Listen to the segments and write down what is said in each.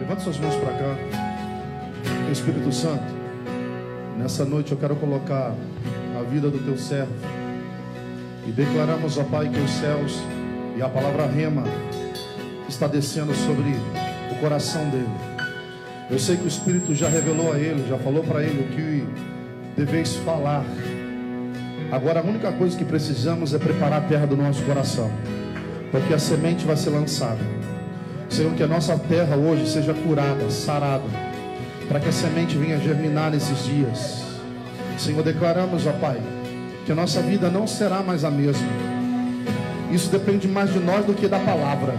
Levanta suas mãos para cá. Espírito Santo, nessa noite eu quero colocar a vida do teu servo e declaramos, ó Pai, que os céus e a palavra rema está descendo sobre o coração dele. Eu sei que o Espírito já revelou a ele, já falou para ele o que deveis falar. Agora a única coisa que precisamos é preparar a terra do nosso coração, porque a semente vai ser lançada. Senhor, que a nossa terra hoje seja curada, sarada, para que a semente venha germinar nesses dias. Senhor, declaramos, ó Pai, que a nossa vida não será mais a mesma. Isso depende mais de nós do que da palavra,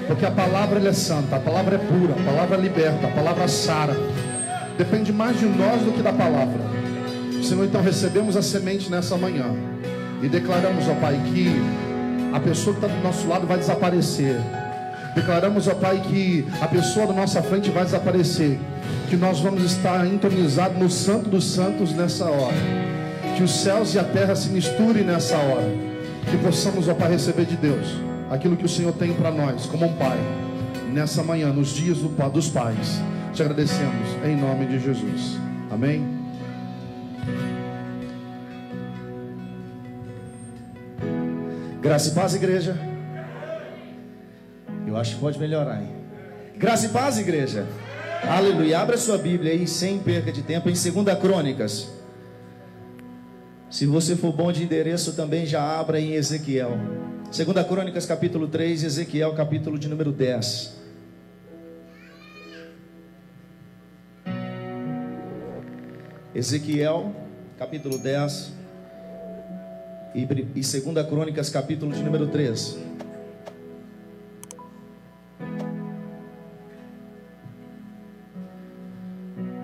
porque a palavra ela é santa, a palavra é pura, a palavra liberta, a palavra sara. Depende mais de nós do que da palavra. Senhor, então recebemos a semente nessa manhã e declaramos, ó Pai, que a pessoa que está do nosso lado vai desaparecer. Declaramos, ó Pai, que a pessoa da nossa frente vai desaparecer, que nós vamos estar entronizados no Santo dos Santos nessa hora, que os céus e a terra se misturem nessa hora, que possamos, ó Pai, receber de Deus aquilo que o Senhor tem para nós, como um Pai, nessa manhã, nos dias dos pais. Te agradecemos, em nome de Jesus. Amém? Graça e paz, igreja. Eu acho que pode melhorar, hein? Graça e paz, igreja. Aleluia. Abra sua Bíblia aí, sem perca de tempo, em 2 Crônicas. Se você for bom de endereço, também já abra em Ezequiel. 2 Crônicas, capítulo 3, Ezequiel, capítulo de número 10. Ezequiel, capítulo 10. E 2 Crônicas, capítulo de número 3.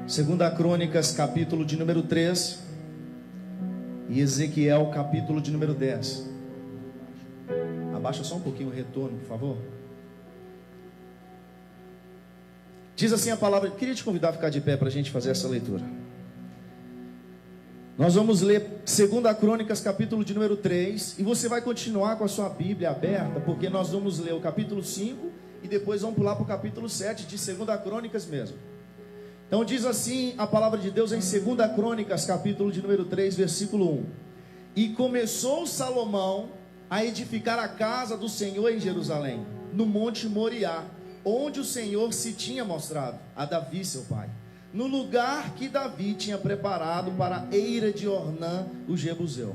Segunda Crônicas, capítulo de número 3 e Ezequiel, capítulo de número 10. Abaixa só um pouquinho o retorno, por favor. Diz assim a palavra. Queria te convidar a ficar de pé para a gente fazer essa leitura. Nós vamos ler 2 Crônicas, capítulo de número 3. E você vai continuar com a sua Bíblia aberta, porque nós vamos ler o capítulo 5 e depois vamos pular para o capítulo 7 de 2 Crônicas mesmo. Então diz assim a palavra de Deus em 2 Crônicas, capítulo de número 3, versículo 1. E começou Salomão a edificar a casa do Senhor em Jerusalém, no monte Moriá, onde o Senhor se tinha mostrado a Davi seu pai, no lugar que Davi tinha preparado para a eira de Ornã, o Jebuseu.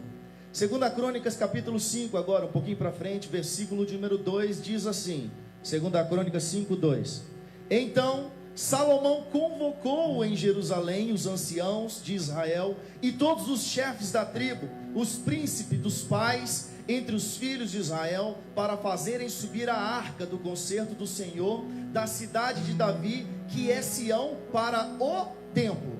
2 Crônicas, capítulo 5, agora um pouquinho para frente, versículo de número 2, diz assim, 2 Crônicas 5, 2. Então Salomão convocou em Jerusalém os anciãos de Israel e todos os chefes da tribo, os príncipes dos pais entre os filhos de Israel, para fazerem subir a arca do concerto do Senhor da cidade de Davi, que é Sião, para o templo.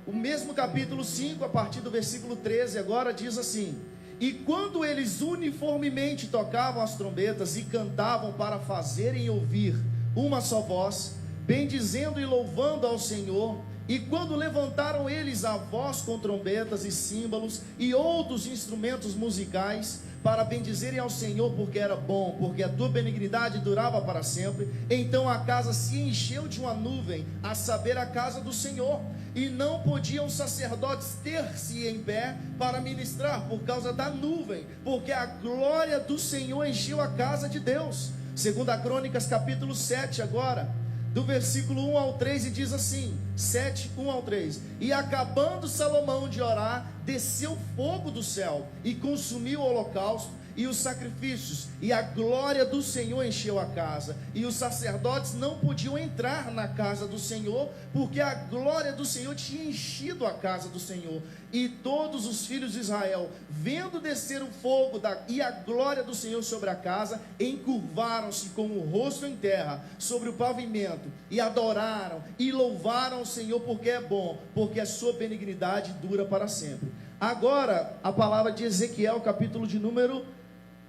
O mesmo capítulo 5, a partir do versículo 13, agora diz assim: e quando eles uniformemente tocavam as trombetas e cantavam para fazerem ouvir uma só voz, bendizendo e louvando ao Senhor, e quando levantaram eles a voz com trombetas e símbolos e outros instrumentos musicais, para bendizerem ao Senhor, porque era bom, porque a tua benignidade durava para sempre, então a casa se encheu de uma nuvem, a saber, a casa do Senhor, e não podiam os sacerdotes ter-se em pé para ministrar por causa da nuvem, porque a glória do Senhor encheu a casa de Deus. 2 Crônicas, capítulo 7 agora, do versículo 1 ao 3, e diz assim, 7, 1 ao 3. E acabando Salomão de orar, desceu fogo do céu e consumiu o holocausto e os sacrifícios, e a glória do Senhor encheu a casa, e os sacerdotes não podiam entrar na casa do Senhor, porque a glória do Senhor tinha enchido a casa do Senhor. E todos os filhos de Israel, vendo descer o fogo e a glória do Senhor sobre a casa, encurvaram-se com o rosto em terra sobre o pavimento, e adoraram e louvaram o Senhor, porque é bom, porque a sua benignidade dura para sempre. Agora a palavra de Ezequiel, capítulo de número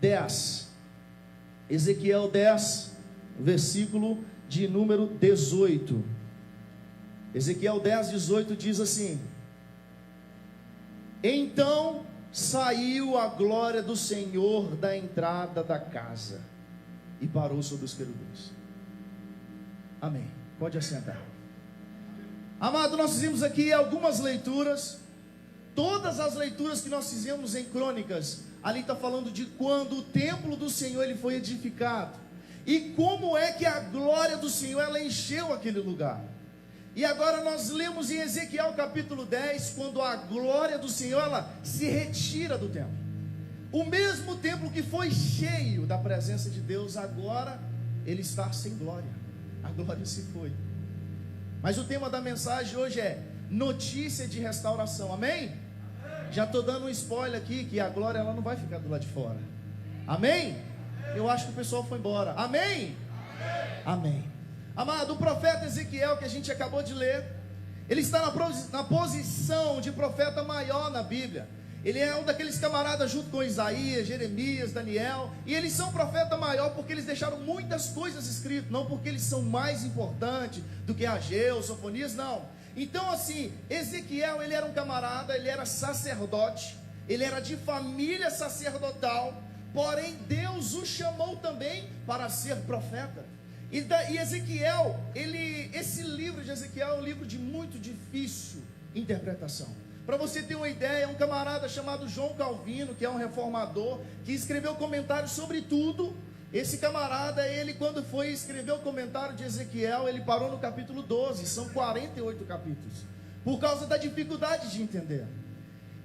10. Ezequiel 10, versículo de número 18. Ezequiel 10, 18 diz assim: então saiu a glória do Senhor da entrada da casa e parou sobre os querubins. Amém. Pode assentar. Amado, nós fizemos aqui algumas leituras. Todas as leituras que nós fizemos em Crônicas, ali está falando de quando o templo do Senhor ele foi edificado. E como é que a glória do Senhor ela encheu aquele lugar. E agora nós lemos em Ezequiel capítulo 10, quando a glória do Senhor ela se retira do templo. O mesmo templo que foi cheio da presença de Deus, agora ele está sem glória. A glória se foi. Mas o tema da mensagem hoje é notícia de restauração. Amém? Já estou dando um spoiler aqui, que a glória ela não vai ficar do lado de fora. Amém? Eu acho que o pessoal foi embora. Amém? Amém. Amado, o profeta Ezequiel que a gente acabou de ler, ele está na posição de profeta maior na Bíblia. Ele é um daqueles camaradas junto com Isaías, Jeremias, Daniel. E eles são profeta maior porque eles deixaram muitas coisas escritas. Não porque eles são mais importantes do que Ageu, Sofonias, não. Então assim, Ezequiel ele era um camarada, ele era sacerdote. Ele era de família sacerdotal. Porém Deus o chamou também para ser profeta. E Ezequiel, esse livro de Ezequiel é um livro de muito difícil interpretação. Para você ter uma ideia, um camarada chamado João Calvino, que é um reformador, que escreveu comentários sobre tudo. Esse camarada, ele quando foi escrever o comentário de Ezequiel, ele parou no capítulo 12, são 48 capítulos, por causa da dificuldade de entender.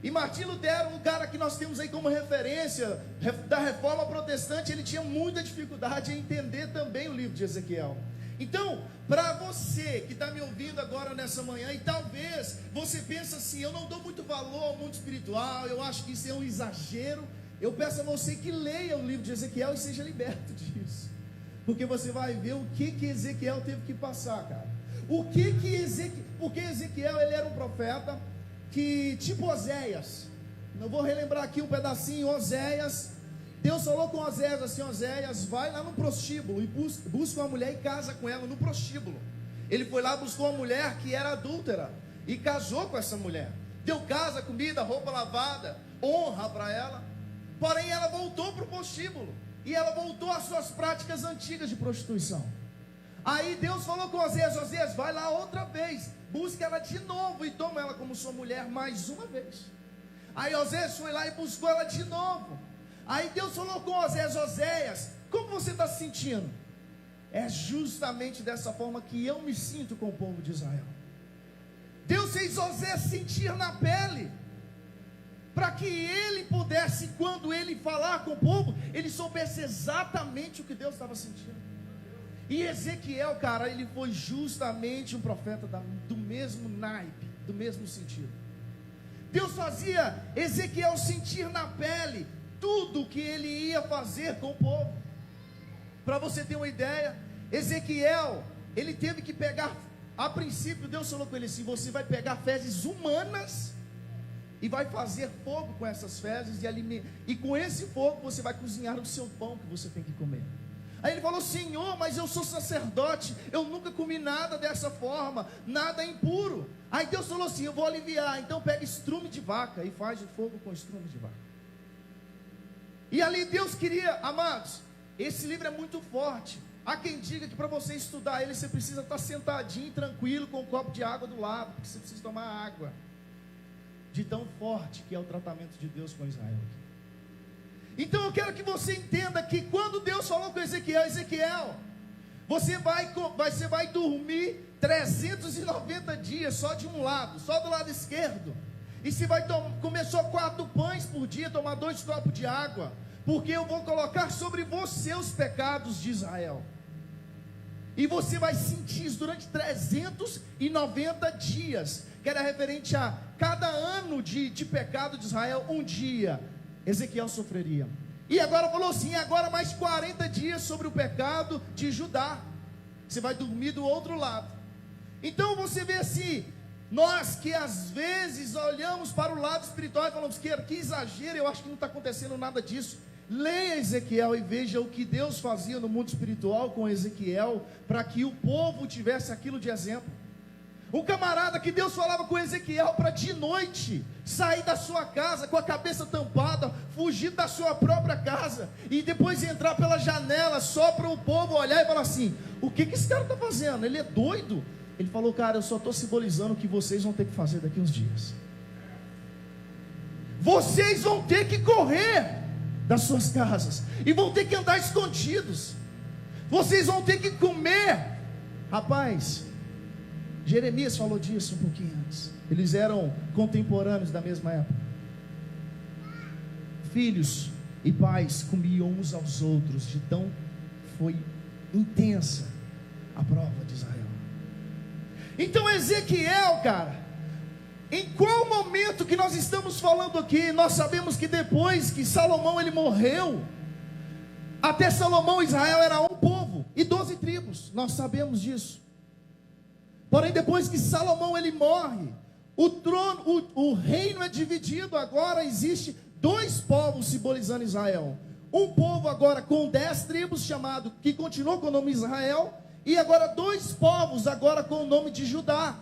E Martinho Lutero, um cara que nós temos aí como referência da reforma protestante, ele tinha muita dificuldade em entender também o livro de Ezequiel. Então, para você que está me ouvindo agora nessa manhã, e talvez você pense assim, eu não dou muito valor ao mundo espiritual, eu acho que isso é um exagero, eu peço a você que leia o livro de Ezequiel e seja liberto disso, porque você vai ver o que Ezequiel teve que passar, cara. Porque Ezequiel ele era um profeta que, tipo Oséias, eu vou relembrar aqui um pedacinho. Oséias, Deus falou com Oséias assim: Oséias, vai lá no prostíbulo e busca uma mulher e casa com ela no prostíbulo. Ele foi lá, buscou uma mulher que era adúltera e casou com essa mulher, deu casa, comida, roupa lavada, honra para ela. Porém ela voltou para o prostíbulo e ela voltou às suas práticas antigas de prostituição. Aí Deus falou com Oséias: Oséias, vai lá outra vez, busca ela de novo e toma ela como sua mulher mais uma vez. Aí Oséias foi lá e buscou ela de novo. Aí Deus falou com Oséias: Oséias, como você está se sentindo? É justamente dessa forma que eu me sinto com o povo de Israel. Deus fez Oséias sentir na pele, para que ele pudesse, quando ele falar com o povo, ele soubesse exatamente o que Deus estava sentindo. E Ezequiel, cara, ele foi justamente um profeta do mesmo naipe, do mesmo sentido. Deus fazia Ezequiel sentir na pele tudo o que ele ia fazer com o povo. Para você ter uma ideia, Ezequiel, ele teve que pegar, a princípio Deus falou com ele assim: você vai pegar fezes humanas e vai fazer fogo com essas fezes e com esse fogo você vai cozinhar o seu pão que você tem que comer. Aí ele falou: Senhor, mas eu sou sacerdote, eu nunca comi nada dessa forma, nada impuro. Aí Deus falou assim: eu vou aliviar, então pega estrume de vaca e faz o fogo com estrume de vaca. E ali Deus queria, amados, esse livro é muito forte. Há quem diga que para você estudar ele, você precisa estar sentadinho, tranquilo, com um copo de água do lado, porque você precisa tomar água, de tão forte que é o tratamento de Deus com Israel. Então eu quero que você entenda que quando Deus falou com Ezequiel, você vai dormir 390 dias só de um lado, só do lado esquerdo. E você vai comer só 4 pães por dia, tomar 2 copos de água, porque eu vou colocar sobre você os pecados de Israel. E você vai sentir isso durante 390 dias, que era referente a cada ano de pecado de Israel, um dia Ezequiel sofreria. E agora falou assim: agora mais 40 dias sobre o pecado de Judá. Você vai dormir do outro lado. Então você vê assim, nós que às vezes olhamos para o lado espiritual e falamos que exagero, eu acho que não está acontecendo nada disso. Leia Ezequiel e veja o que Deus fazia no mundo espiritual com Ezequiel, para que o povo tivesse aquilo de exemplo. Um camarada que Deus falava com Ezequiel para de noite sair da sua casa com a cabeça tampada, fugir da sua própria casa e depois entrar pela janela só para o povo olhar e falar assim: o que esse cara está fazendo? Ele é doido? Ele falou: cara, eu só estou simbolizando o que vocês vão ter que fazer daqui uns dias. Vocês vão ter que correr das suas casas e vão ter que andar escondidos. Vocês vão ter que comer. Rapaz, Jeremias falou disso um pouquinho antes. Eles eram contemporâneos da mesma época. Filhos e pais comiam uns aos outros, de tão foi intensa a prova de Israel. Então Ezequiel, cara, em qual momento que nós estamos falando aqui? Nós sabemos que depois que Salomão ele morreu, até Salomão Israel era um povo e 12 tribos, nós sabemos disso. Porém, depois que Salomão ele morre, o trono, o reino é dividido. Agora existe 2 povos simbolizando Israel. Um povo agora com 10 tribos, chamado, que continuou com o nome Israel, e agora 2 povos agora com o nome de Judá.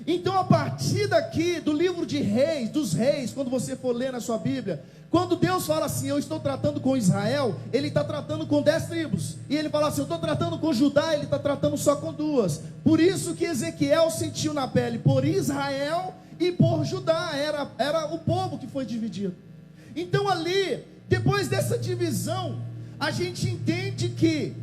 Então, a partir daqui do livro de Reis, dos reis, quando você for ler na sua Bíblia, quando Deus fala assim: eu estou tratando com Israel, Ele está tratando com 10 tribos. E Ele fala assim: eu estou tratando com Judá, Ele está tratando só com 2. Por isso que Ezequiel sentiu na pele por Israel e por Judá. Era o povo que foi dividido. Então ali, depois dessa divisão, a gente entende que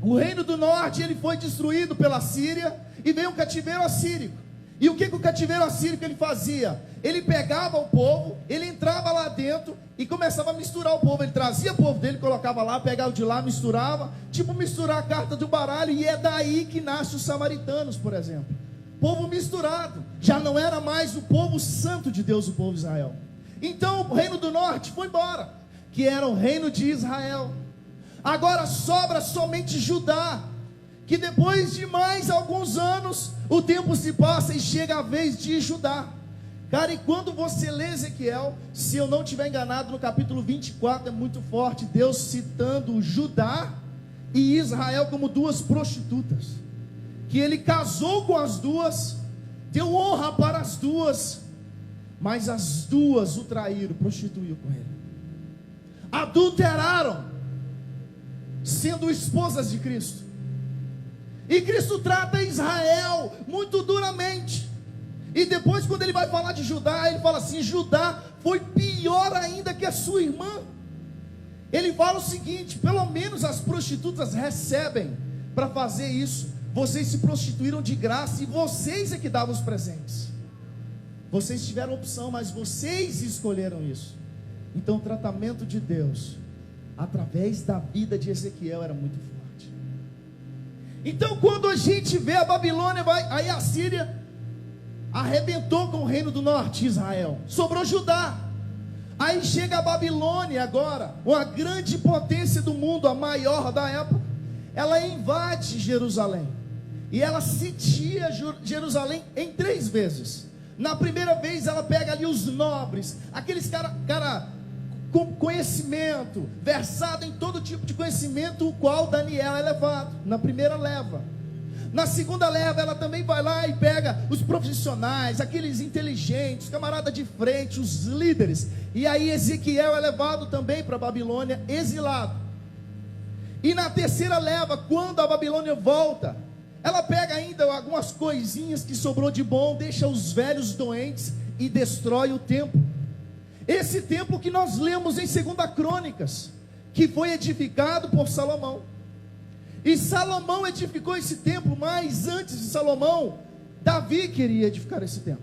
o reino do norte ele foi destruído pela Síria e veio um cativeiro assírico. E o que o cativeiro assírio ele fazia? Ele pegava o povo, ele entrava lá dentro e começava a misturar o povo. Ele trazia o povo dele, colocava lá, pegava de lá, misturava, tipo misturar a carta do baralho. E é daí que nasce os samaritanos, por exemplo. Povo misturado, já não era mais o povo santo de Deus, o povo de Israel. Então o reino do norte foi embora, que era o reino de Israel. Agora sobra somente Judá, que depois de mais alguns anos, o tempo se passa e chega a vez de Judá. Cara, e quando você lê Ezequiel, se eu não estiver enganado, no capítulo 24, é muito forte, Deus citando Judá e Israel como 2 prostitutas, que ele casou com as 2, deu honra para as 2, mas as 2 o traíram, prostituiu com ele, adulteraram, sendo esposas de Cristo. E Cristo trata Israel muito duramente. E depois, quando ele vai falar de Judá, ele fala assim: Judá foi pior ainda que a sua irmã. Ele fala o seguinte: pelo menos as prostitutas recebem para fazer isso. Vocês se prostituíram de graça e vocês é que davam os presentes. Vocês tiveram opção, mas vocês escolheram isso. Então o tratamento de Deus através da vida de Ezequiel era muito forte. Então quando a gente vê a Babilônia, aí a Síria arrebentou com o reino do norte, Israel, sobrou Judá. Aí chega a Babilônia agora, uma grande potência do mundo, a maior da época. Ela invade Jerusalém e ela sitia Jerusalém em 3 vezes. Na primeira vez ela pega ali os nobres, aqueles cara com conhecimento, versado em todo tipo de conhecimento, o qual Daniel é levado, na primeira leva. Na segunda leva ela também vai lá e pega os profissionais, aqueles inteligentes, camarada de frente, os líderes. E aí Ezequiel é levado também para a Babilônia, exilado. E na terceira leva, quando a Babilônia volta, ela pega ainda algumas coisinhas que sobrou de bom, deixa os velhos doentes e destrói o templo. Esse templo que nós lemos em 2 Crônicas, que foi edificado por Salomão. E Salomão edificou esse templo, mas antes de Salomão, Davi queria edificar esse templo.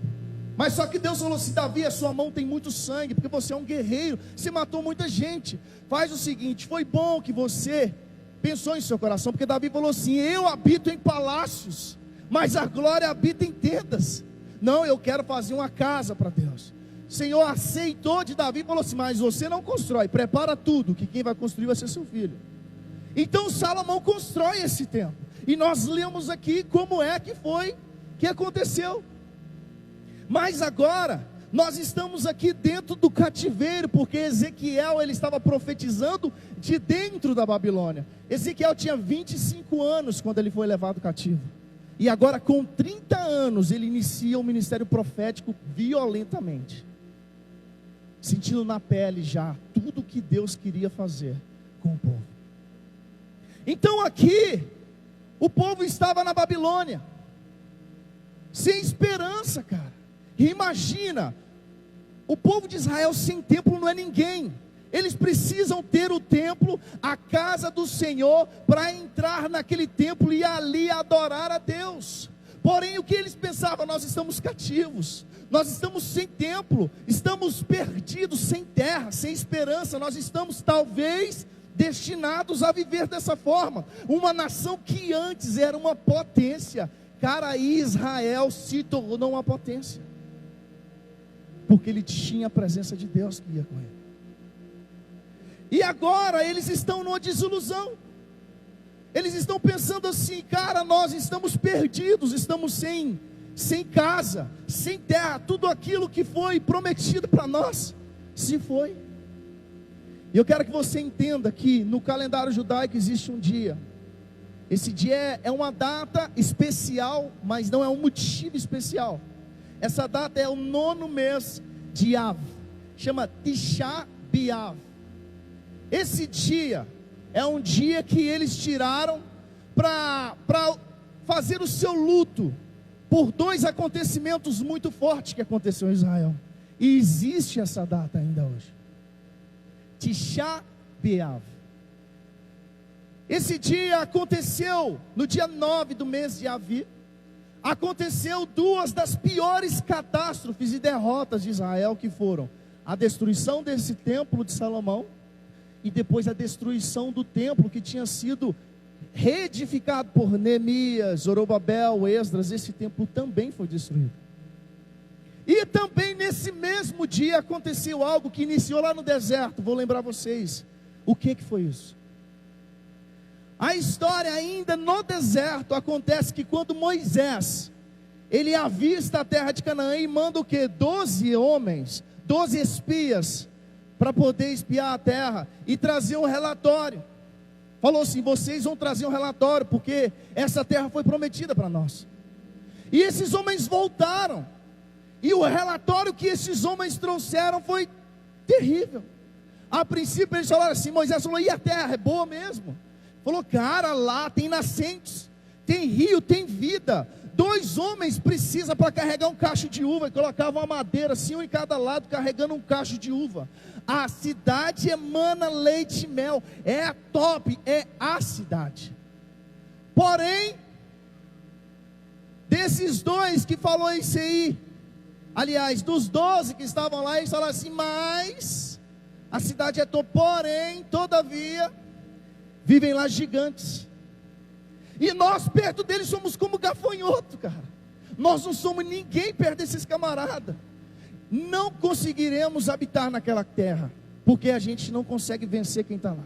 Mas só que Deus falou assim: Davi, a sua mão tem muito sangue, porque você é um guerreiro, você matou muita gente. Faz o seguinte, foi bom que você pensou em seu coração, porque Davi falou assim: eu habito em palácios, mas a glória habita em tendas. Não, eu quero fazer uma casa para Deus. O Senhor aceitou de Davi e falou assim: mas você não constrói, prepara tudo, que quem vai construir vai ser seu filho. Então Salomão constrói esse templo, e nós lemos aqui como é que foi, que aconteceu. Mas agora, nós estamos aqui dentro do cativeiro, porque Ezequiel, ele estava profetizando de dentro da Babilônia. Ezequiel tinha 25 anos quando ele foi levado cativo, E agora com 30 anos ele inicia o ministério profético violentamente, sentindo na pele já tudo que Deus queria fazer com o povo. Então aqui o povo estava na Babilônia, sem esperança, cara. E imagina, o povo de Israel sem templo não é ninguém. Eles precisam ter o templo, a casa do Senhor, para entrar naquele templo e ali adorar a Deus. Porém, o que eles pensavam? Nós estamos cativos, nós estamos sem templo, estamos perdidos, sem terra, sem esperança. Nós estamos talvez destinados a viver dessa forma. Uma nação que antes era uma potência, cara, Israel se tornou uma potência, porque ele tinha a presença de Deus que ia com ele. E agora eles estão numa desilusão. Eles estão pensando assim, cara, nós estamos perdidos, estamos sem casa, sem terra. Tudo aquilo que foi prometido para nós se foi. E eu quero que você entenda que no calendário judaico existe um dia. Esse dia é uma data especial, mas não é um motivo especial. Essa data é o 9º mês de Av, chama Tisha B'Av. Esse dia é um dia que eles tiraram para fazer o seu luto por 2 acontecimentos muito fortes que aconteceram em Israel. E existe essa data ainda hoje. Tisha B'Av. Esse dia aconteceu no dia 9 do mês de Avi. Aconteceu 2 das piores catástrofes e derrotas de Israel, que foram a destruição desse templo de Salomão e depois a destruição do templo que tinha sido reedificado por Neemias, Zorobabel, Esdras. Esse templo também foi destruído. E também nesse mesmo dia aconteceu algo que iniciou lá no deserto. Vou lembrar vocês. O que foi isso? A história ainda no deserto acontece que quando Moisés, ele avista a terra de Canaã e manda o quê? 12 homens, 12 espias, para poder espiar a terra e trazer um relatório. Falou assim, vocês vão trazer um relatório, porque essa terra foi prometida para nós. E esses homens voltaram, e o relatório que esses homens trouxeram foi terrível. A princípio eles falaram assim, Moisés falou, e a terra é boa mesmo? Falou, cara, lá tem nascentes, tem rio, tem vida. 2 homens precisam para carregar um cacho de uva, e colocavam uma madeira assim, um em cada lado, carregando um cacho de uva. A cidade emana leite e mel, é a top, é a cidade. Porém, desses 2 que falou isso aí, aliás, dos 12 que estavam lá, eles falaram assim, mas a cidade é top, porém, todavia, vivem lá gigantes. E nós perto deles somos como gafanhoto, cara. Nós não somos ninguém perto desses camaradas. Não conseguiremos habitar naquela terra, porque a gente não consegue vencer quem está lá.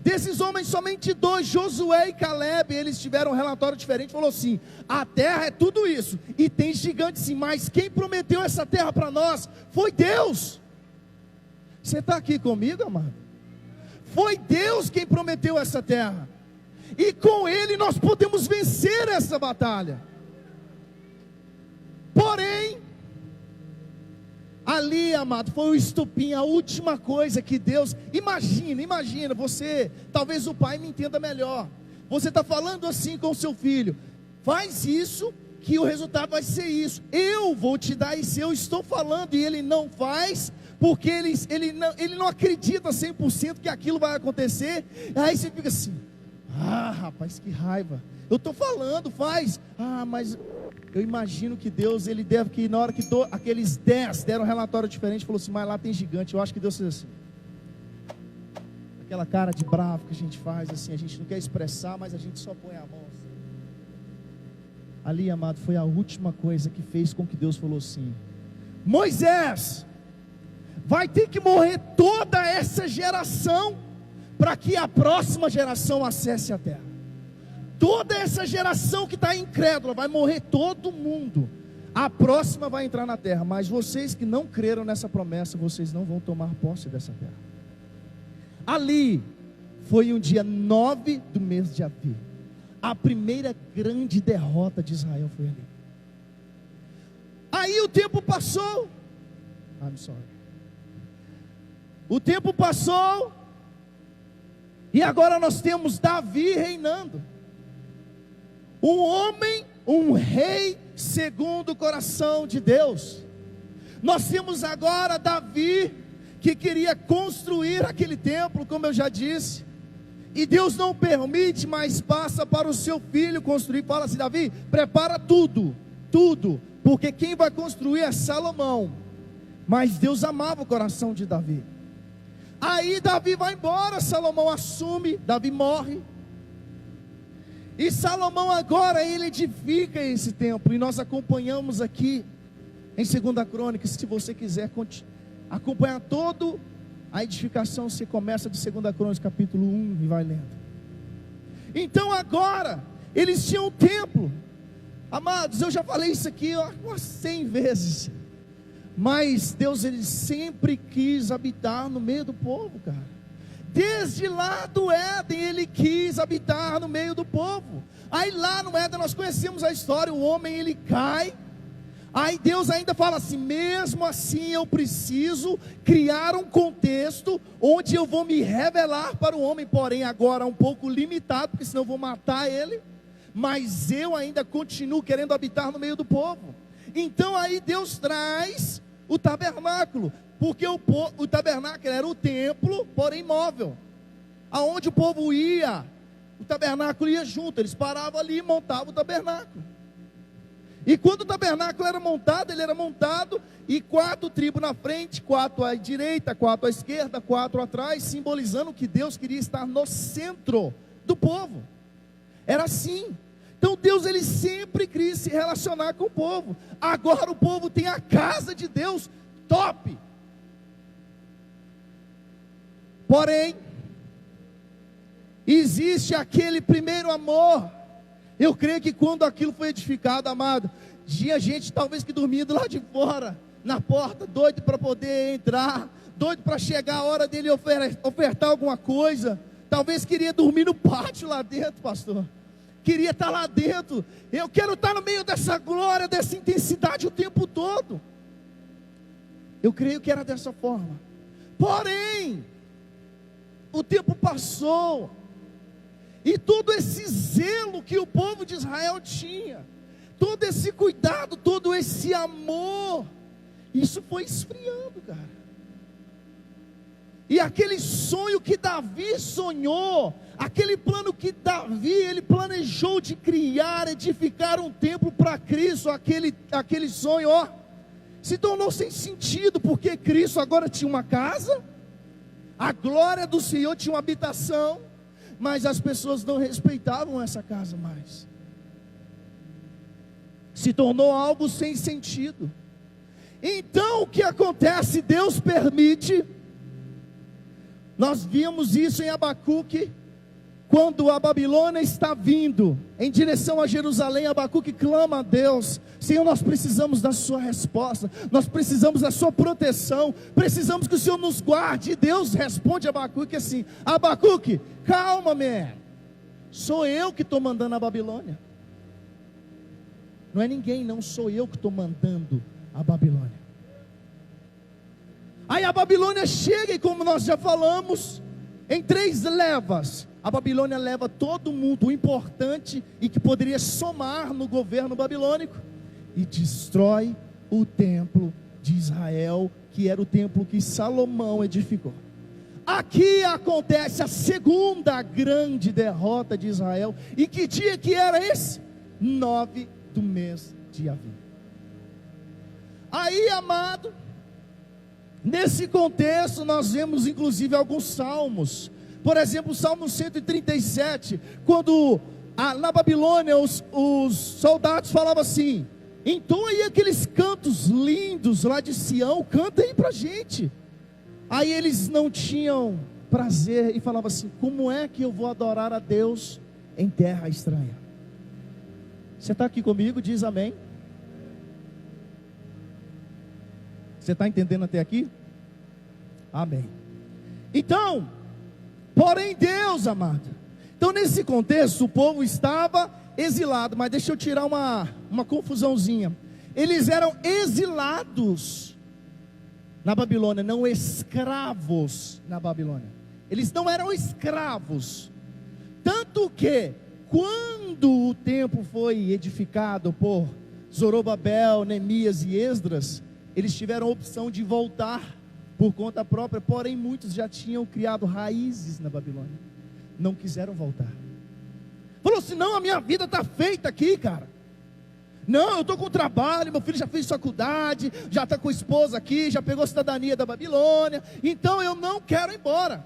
Desses homens, somente 2, Josué e Caleb, eles tiveram um relatório diferente. Falou assim, a terra é tudo isso, e tem gigantes sim, mas quem prometeu essa terra para nós foi Deus. Você está aqui comigo, amado? Foi Deus quem prometeu essa terra, e com Ele nós podemos vencer essa batalha. Porém, ali, amado, foi o estupim, a última coisa que Deus, imagina, você, talvez o pai me entenda melhor, você está falando assim com o seu filho, faz isso, que o resultado vai ser isso, eu vou te dar isso, eu estou falando, e ele não faz, porque ele não acredita 100% que aquilo vai acontecer. Aí você fica assim, rapaz, que raiva, eu estou falando, faz, mas eu imagino que Deus, ele deve que na hora que aqueles 10 deram um relatório diferente, falou assim, mas lá tem gigante. Eu acho que Deus fez assim, aquela cara de bravo que a gente faz assim, a gente não quer expressar, mas a gente só põe a mão assim. Ali, amado, foi a última coisa que fez com que Deus falou assim, Moisés, vai ter que morrer toda essa geração, para que a próxima geração acesse a terra. Toda essa geração que está incrédula, vai morrer todo mundo. A próxima vai entrar na terra, mas vocês que não creram nessa promessa, vocês não vão tomar posse dessa terra. Ali, foi um dia 9 do mês de Avi. A primeira grande derrota de Israel foi ali. Aí o tempo passou. I'm sorry. O tempo passou. E agora nós temos Davi reinando. Um homem, um rei segundo o coração de Deus. Nós temos agora Davi, que queria construir aquele templo, como eu já disse. E Deus não permite, mas passa para o seu filho construir. Fala assim: Davi, prepara tudo, porque quem vai construir é Salomão. Mas Deus amava o coração de Davi. Aí Davi vai embora, Salomão assume, Davi morre. E Salomão agora, ele edifica esse templo. E nós acompanhamos aqui em 2 Crônicas. Se você quiser acompanhar todo a edificação, você começa de 2 Crônicas capítulo 1 e vai lendo. Então agora, eles tinham um templo. Amados, eu já falei isso aqui umas 100 vezes. Mas Deus, ele sempre quis habitar no meio do povo, cara. Desde lá do Éden, ele quis habitar no meio do povo. Aí lá no Éden nós conhecemos a história. O homem, ele cai. Aí Deus ainda fala assim: mesmo assim eu preciso criar um contexto onde eu vou me revelar para o homem, porém agora um pouco limitado, porque senão eu vou matar ele. Mas eu ainda continuo querendo habitar no meio do povo. Então aí Deus traz o tabernáculo, porque o tabernáculo era o templo, porém móvel. Aonde o povo ia, o tabernáculo ia junto. Eles paravam ali e montavam o tabernáculo. E quando o tabernáculo era montado, ele era montado e 4 tribos na frente, 4 à direita, 4 à esquerda, 4 atrás, simbolizando que Deus queria estar no centro do povo. Era assim. Então Deus, ele sempre quis se relacionar com o povo. Agora o povo tem a casa de Deus top. Porém, existe aquele primeiro amor. Eu creio que quando aquilo foi edificado, amado, tinha gente talvez que dormia do lado de fora, na porta, doido para poder entrar, doido para chegar a hora dele ofertar alguma coisa. Talvez queria dormir no pátio lá dentro, pastor. Queria estar lá dentro. Eu quero estar no meio dessa glória, dessa intensidade o tempo todo. Eu creio que era dessa forma. Porém, o tempo passou. E todo esse zelo que o povo de Israel tinha, todo esse cuidado, todo esse amor, isso foi esfriando, cara. E aquele sonho que Davi sonhou, aquele plano que Davi, ele planejou de criar, edificar um templo para Cristo, aquele sonho, se tornou sem sentido, porque Cristo agora tinha uma casa, a glória do Senhor tinha uma habitação, mas as pessoas não respeitavam essa casa mais. Se tornou algo sem sentido. Então o que acontece? Deus permite. Nós vimos isso em Abacuque, quando a Babilônia está vindo em direção a Jerusalém. Abacuque clama a Deus: Senhor, nós precisamos da sua resposta, nós precisamos da sua proteção, precisamos que o Senhor nos guarde. E Deus responde a Abacuque assim: Abacuque, calma, man, sou eu que estou mandando a Babilônia. Não é ninguém, não, sou eu que estou mandando a Babilônia. Aí a Babilônia chega, e como nós já falamos, em 3 levas, a Babilônia leva todo mundo, o importante e que poderia somar no governo babilônico, e destrói o templo de Israel, que era o templo que Salomão edificou. Aqui acontece a segunda grande derrota de Israel. E que dia que era esse? 9 do mês de Aviv. Aí, amado, nesse contexto nós vemos inclusive alguns salmos. Por exemplo, o Salmo 137, quando na Babilônia os soldados falavam assim: entoa aí aqueles cantos lindos lá de Sião, canta aí pra gente. Aí eles não tinham prazer e falavam assim: como é que eu vou adorar a Deus em terra estranha? Você está aqui comigo? Diz amém. Você está entendendo até aqui? Amém. Então, porém Deus, amado, Então, nesse contexto, o povo estava exilado, mas deixa eu tirar uma confusãozinha. Eles eram exilados na Babilônia, não escravos na Babilônia. Eles não eram escravos. Tanto que, quando o templo foi edificado por Zorobabel, Neemias e Esdras, eles tiveram a opção de voltar por conta própria, porém muitos já tinham criado raízes na Babilônia, não quiseram voltar. Falou assim: não, a minha vida está feita aqui, cara. Não, eu estou com trabalho, meu filho já fez faculdade, já está com a esposa aqui, já pegou a cidadania da Babilônia, então eu não quero ir embora.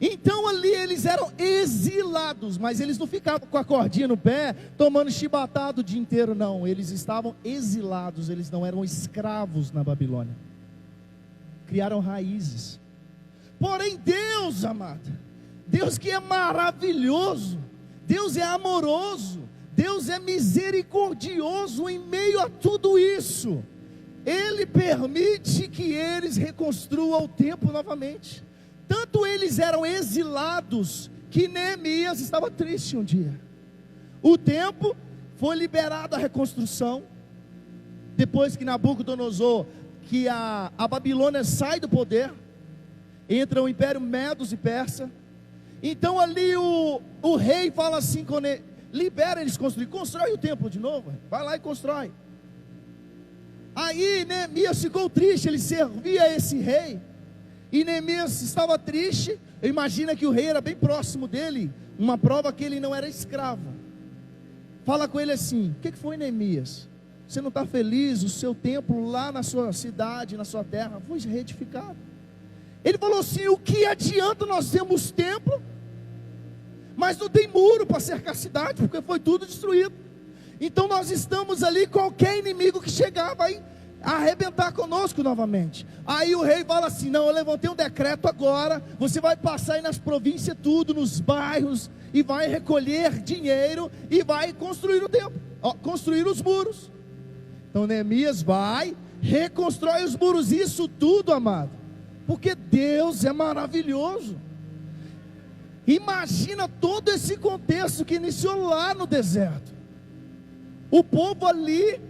Então ali eles eram exilados, mas eles não ficavam com a cordinha no pé, tomando chibatada o dia inteiro, não. Eles estavam exilados, eles não eram escravos na Babilônia. Criaram raízes. Porém Deus, amado, Deus que é maravilhoso, Deus é amoroso, Deus é misericordioso em meio a tudo isso. Ele permite que eles reconstruam o templo novamente. Tanto eles eram exilados, que Neemias estava triste um dia. O templo foi liberado à reconstrução, depois que Nabucodonosor, que a Babilônia sai do poder, entra o Império Medos e Persa. Então ali o rei fala assim, libera eles construir, constrói o templo de novo, vai lá e constrói. Aí Neemias ficou triste, ele servia esse rei, e Neemias estava triste. Imagina que o rei era bem próximo dele, uma prova que ele não era escravo. Fala com ele assim: o que foi, Neemias? Você não está feliz? O seu templo lá na sua cidade, na sua terra, foi reedificado. Ele falou assim: o que adianta nós termos templo, mas não tem muro para cercar a cidade, porque foi tudo destruído. Então nós estamos ali, qualquer inimigo que chegar vai arrebentar conosco novamente. Aí o rei fala assim: não, eu levantei um decreto agora, você vai passar aí nas províncias tudo, nos bairros, e vai recolher dinheiro, e vai construir o templo, construir os muros. Então Neemias vai, reconstrói os muros. Isso tudo, amado, porque Deus é maravilhoso. Imagina todo esse contexto que iniciou lá no deserto. O povo ali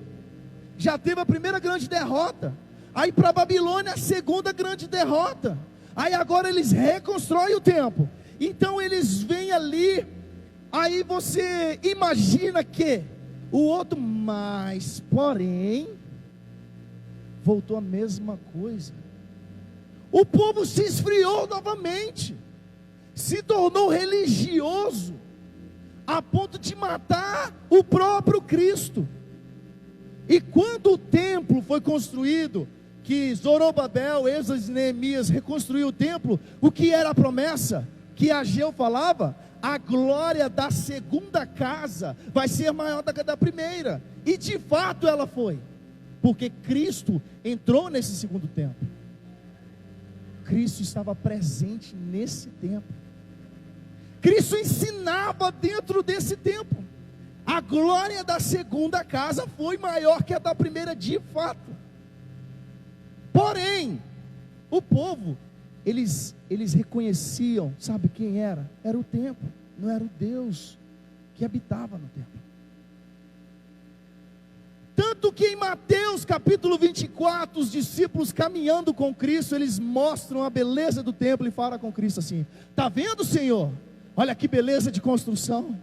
já teve a primeira grande derrota, aí para a Babilônia a segunda grande derrota, aí agora eles reconstroem o templo. Então eles vêm ali, aí você imagina que o outro, mas porém voltou a mesma coisa. O povo se esfriou novamente, se tornou religioso, a ponto de matar o próprio Cristo. E quando o templo foi construído, que Zorobabel, Esdras e Neemias reconstruiu o templo, o que era a promessa? Que Ageu falava: a glória da segunda casa vai ser maior do que a da primeira. E de fato ela foi, porque Cristo entrou nesse segundo templo. Cristo estava presente nesse templo. Cristo ensinava dentro desse templo. A glória da segunda casa foi maior que a da primeira, de fato. Porém, o povo, eles reconheciam, sabe quem era? Era o templo, não era o Deus que habitava no templo. Tanto que em Mateus capítulo 24, os discípulos caminhando com Cristo, eles mostram a beleza do templo e falam com Cristo assim: está vendo, Senhor? Olha que beleza de construção,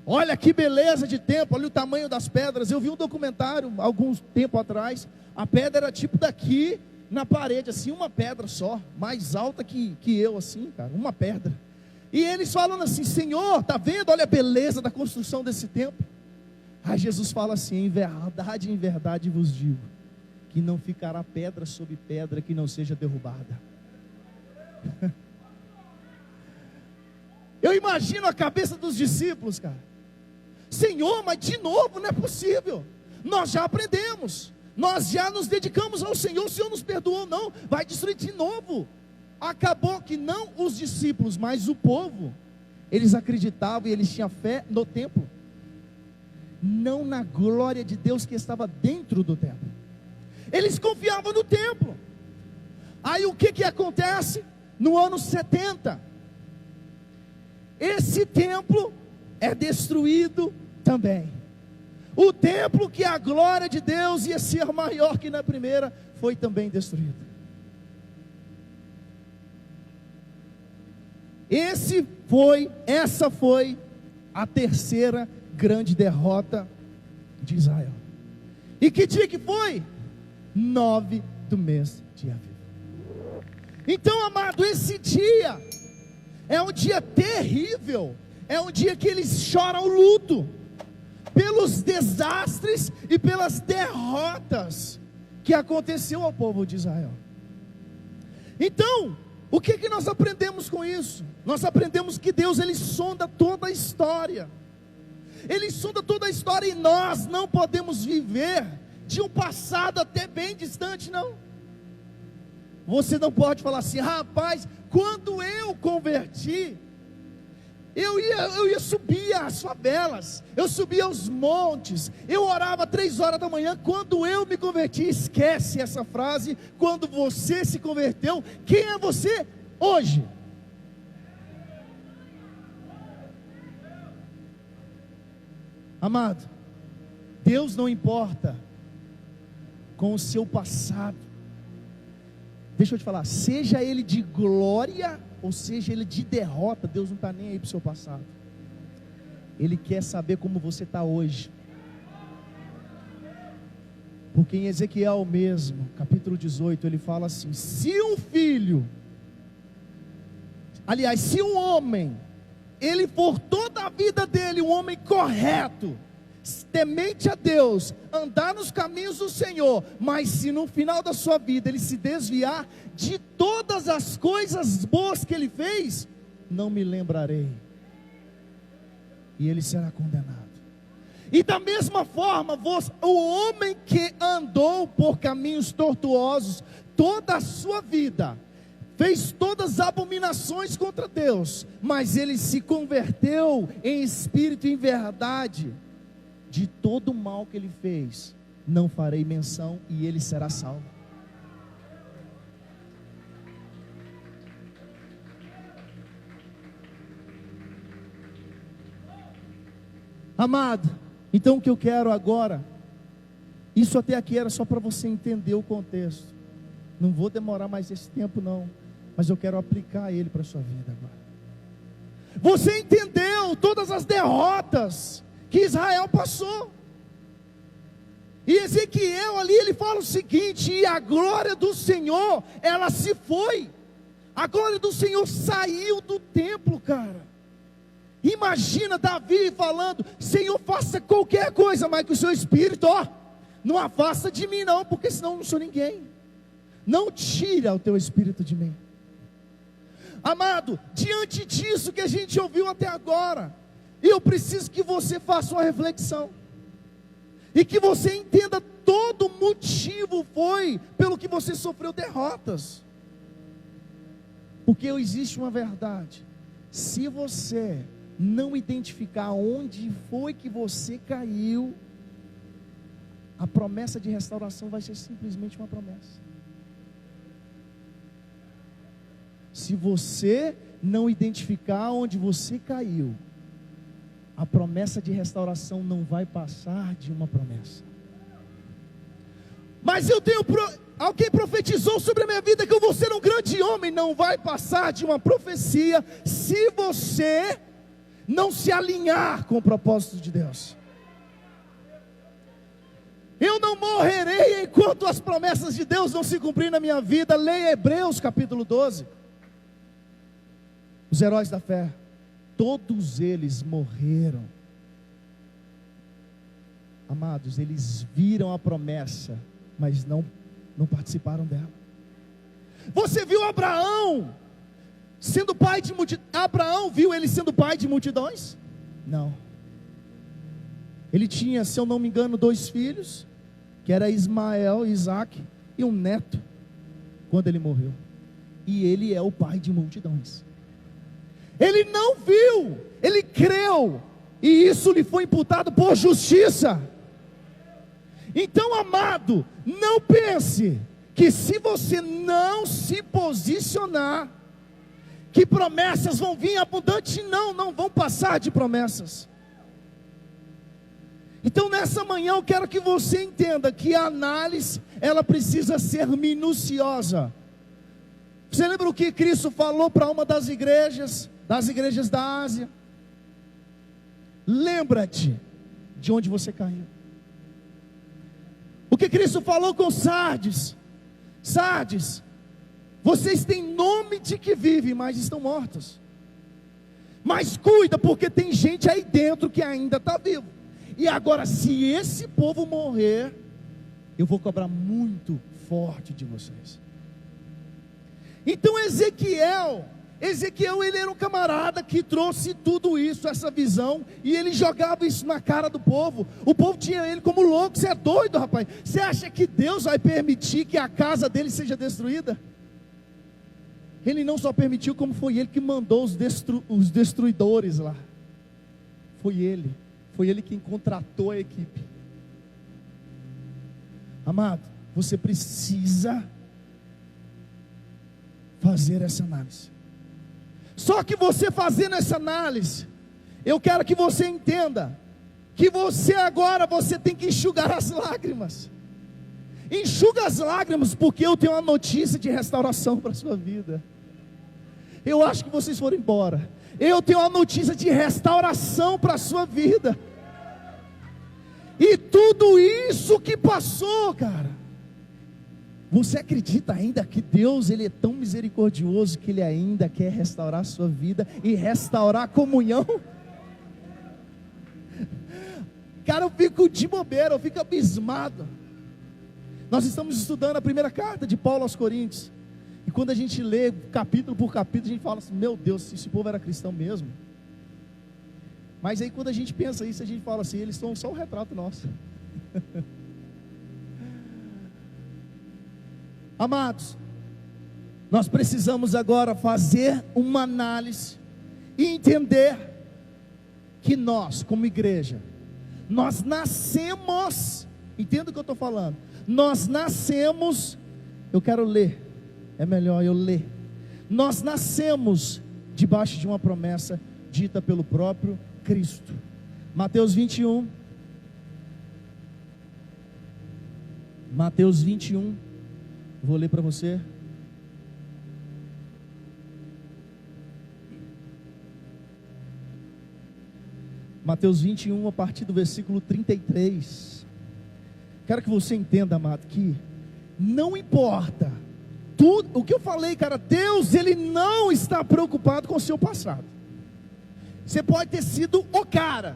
olha que beleza de templo, olha o tamanho das pedras. Eu vi um documentário algum tempo atrás, a pedra era tipo daqui na parede, assim, uma pedra só, mais alta que eu, assim, cara, uma pedra. E eles falam assim: Senhor, está vendo? Olha a beleza da construção desse templo. Aí Jesus fala assim: em verdade vos digo, que não ficará pedra sobre pedra que não seja derrubada. Eu imagino a cabeça dos discípulos, cara. Senhor, mas de novo não é possível. Nós já aprendemos, nós já nos dedicamos ao Senhor, o Senhor nos perdoou, não, vai destruir de novo. Acabou que não os discípulos, mas o povo, eles acreditavam e eles tinham fé no templo, não na glória de Deus que estava dentro do templo. Eles confiavam no templo. Aí o que acontece? No ano 70, esse templo é destruído também. O templo que a glória de Deus ia ser maior que na primeira, foi também destruído. Essa foi a terceira grande derrota de Israel. E que dia que foi? 9 do mês de Aviv. Então, amado, esse dia é um dia terrível. É um dia que eles choram luto pelos desastres e pelas derrotas que aconteceu ao povo de Israel. Então, o que nós aprendemos com isso? Nós aprendemos que Deus, Ele sonda toda a história. Ele sonda toda a história, e nós não podemos viver de um passado até bem distante, não. Você não pode falar assim: rapaz, quando eu converti, eu ia subir as favelas, eu subia os montes, eu orava 3 horas da manhã, quando eu me converti. Esquece essa frase. Quando você se converteu, quem é você hoje? Amado, Deus não importa com o seu passado. Deixa eu te falar, seja ele de glória ou seja ele de derrota, Deus não está nem aí para o seu passado. Ele quer saber como você está hoje. Porque em Ezequiel mesmo, capítulo 18, ele fala assim: se se um homem, ele for toda a vida dele um homem correto, temente a Deus, andar nos caminhos do Senhor, mas se no final da sua vida ele se desviar de todas as coisas boas que ele fez, não me lembrarei, e ele será condenado. E da mesma forma, o homem que andou por caminhos tortuosos toda a sua vida, fez todas as abominações contra Deus, mas ele se converteu em espírito e em verdade, de todo o mal que ele fez, não farei menção, e ele será salvo. Amado, então o que eu quero agora, isso até aqui era só para você entender o contexto. Não vou demorar mais esse tempo não, mas eu quero aplicar ele para a sua vida agora. Você entendeu todas as derrotas que Israel passou, e Ezequiel ali, ele fala o seguinte: e a glória do Senhor, ela se foi. A glória do Senhor saiu do templo, cara. Imagina Davi falando: Senhor, faça qualquer coisa, mas que o seu espírito, não afasta de mim não, porque senão eu não sou ninguém. Não tira o teu espírito de mim. Amado, diante disso que a gente ouviu até agora, eu preciso que você faça uma reflexão, e que você entenda todo o motivo foi pelo que você sofreu derrotas. Porque existe uma verdade: se você não identificar onde foi que você caiu, a promessa de restauração vai ser simplesmente uma promessa. Se você não identificar onde você caiu, a promessa de restauração não vai passar de uma promessa. Mas alguém profetizou sobre a minha vida que eu vou ser um grande homem. Não vai passar de uma profecia, se você não se alinhar com o propósito de Deus. Eu não morrerei enquanto as promessas de Deus não se cumprirem na minha vida. Leia Hebreus capítulo 12. Os heróis da fé, todos eles morreram. Amados, eles viram a promessa, mas não participaram dela. Você viu Abraão sendo pai de multidões? Abraão viu ele sendo pai de multidões? Não. Ele tinha, se eu não me engano, 2 filhos, que era Ismael, Isaac, e um neto, quando ele morreu. E ele é o pai de multidões. Ele não viu, ele creu, e isso lhe foi imputado por justiça. Então, amado, não pense que se você não se posicionar, que promessas vão vir abundantes. Não vão passar de promessas. Então nessa manhã eu quero que você entenda que a análise, ela precisa ser minuciosa. Você lembra o que Cristo falou para uma das igrejas da Ásia? Lembra-te de onde você caiu. O que Cristo falou com Sardes? Sardes, vocês têm nome de que vivem, mas estão mortos. Mas cuida, porque tem gente aí dentro que ainda está vivo. E agora, se esse povo morrer, eu vou cobrar muito forte de vocês. Então Ezequiel, ele era um camarada que trouxe tudo isso, essa visão, e ele jogava isso na cara do povo. O povo tinha ele como louco. Você é doido, rapaz? Você acha que Deus vai permitir que a casa dele seja destruída? Ele não só permitiu, como foi ele que mandou os destruidores lá. Foi ele quem contratou a equipe. Amado, você precisa fazer essa análise. Só que você fazendo essa análise, eu quero que você entenda que você tem que enxugar as lágrimas. Enxuga as lágrimas, porque eu tenho uma notícia de restauração para a sua vida. Eu acho que vocês foram embora. Eu tenho uma notícia de restauração para a sua vida. E tudo isso que passou, cara, você acredita ainda que Deus, Ele é tão misericordioso que Ele ainda quer restaurar a sua vida e restaurar a comunhão? Cara, eu fico de bobeira, eu fico abismado. Nós estamos estudando a primeira carta de Paulo aos Coríntios, e quando a gente lê capítulo por capítulo, a gente fala assim: meu Deus, esse povo era cristão mesmo. Mas aí quando a gente pensa isso, a gente fala assim: eles são só um retrato nosso. Amados, nós precisamos agora fazer uma análise e entender que nós, como igreja, nós nascemos, entenda o que eu estou falando, nós nascemos, eu quero ler, é melhor eu ler, nós nascemos debaixo de uma promessa dita pelo próprio Cristo. Mateus 21, vou ler para você. Mateus 21, a partir do versículo 33. Quero que você entenda, amado, que não importa tudo o que eu falei, cara. Deus, Ele não está preocupado com o seu passado. Você pode ter sido o cara,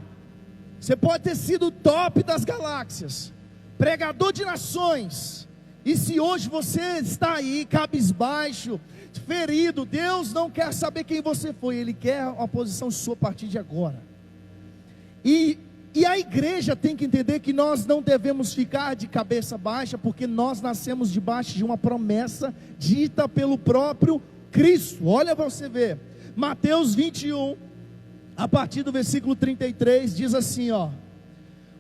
você pode ter sido o top das galáxias, pregador de nações, e se hoje você está aí cabisbaixo, ferido, Deus não quer saber quem você foi. Ele quer uma posição sua a partir de agora. E a igreja tem que entender que nós não devemos ficar de cabeça baixa, porque nós nascemos debaixo de uma promessa dita pelo próprio Cristo. Olha para você ver, Mateus 21, a partir do versículo 33, diz assim, ó: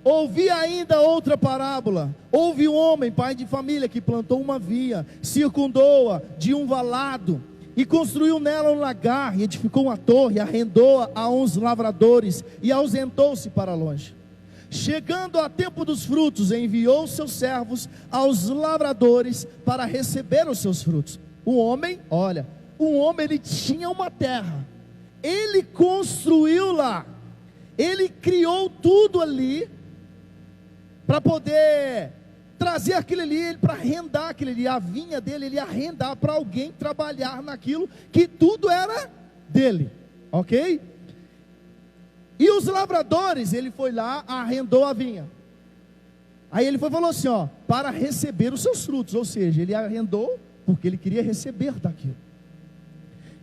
ouvi ainda outra parábola. Houve um homem, pai de família, que plantou uma vinha, circundou-a de um valado, e construiu nela um lagar, e edificou uma torre, arrendou-a a uns lavradores, e ausentou-se para longe. Chegando a tempo dos frutos, enviou seus servos aos lavradores para receber os seus frutos. O homem, ele tinha uma terra, ele construiu lá, ele criou tudo ali, para poder trazer aquilo ali, para arrendar aquilo ali, a vinha dele, ele ia arrendar para alguém trabalhar naquilo, que tudo era dele, ok? E os lavradores, ele foi lá, arrendou a vinha, aí ele falou assim, ó, para receber os seus frutos, ou seja, ele arrendou, porque ele queria receber daquilo.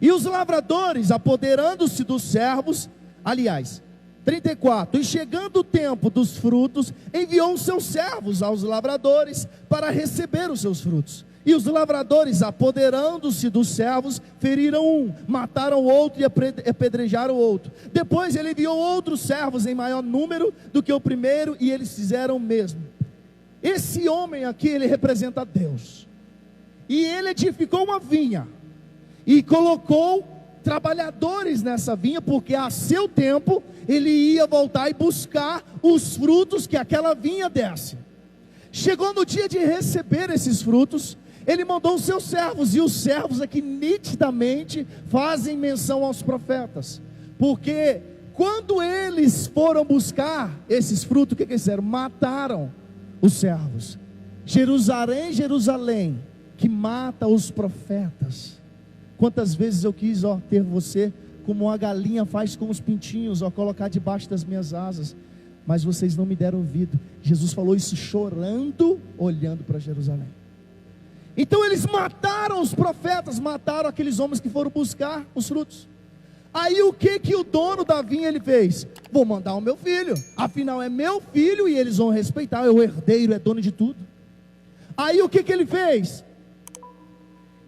E os lavradores, apoderando-se dos servos, 34, e chegando o tempo dos frutos, enviou os seus servos aos lavradores para receber os seus frutos. E os lavradores, apoderando-se dos servos, feriram um, mataram o outro e apedrejaram o outro. Depois ele enviou outros servos em maior número do que o primeiro, e eles fizeram o mesmo. Esse homem aqui, ele representa Deus, e ele edificou uma vinha, e colocou trabalhadores nessa vinha, porque a seu tempo ele ia voltar e buscar os frutos que aquela vinha desse. Chegou no dia de receber esses frutos, ele mandou os seus servos, e os servos aqui nitidamente fazem menção aos profetas, porque quando eles foram buscar esses frutos, o que eles fizeram? Mataram os servos. Jerusalém, Jerusalém, que mata os profetas. Quantas vezes eu quis ter você como uma galinha faz com os pintinhos, colocar debaixo das minhas asas, mas vocês não me deram ouvido. Jesus falou isso chorando, olhando para Jerusalém. Então eles mataram os profetas, mataram aqueles homens que foram buscar os frutos. Aí o que o dono da vinha ele fez? Vou mandar o meu filho, afinal é meu filho e eles vão respeitar, é o herdeiro, é dono de tudo. Aí o que ele fez?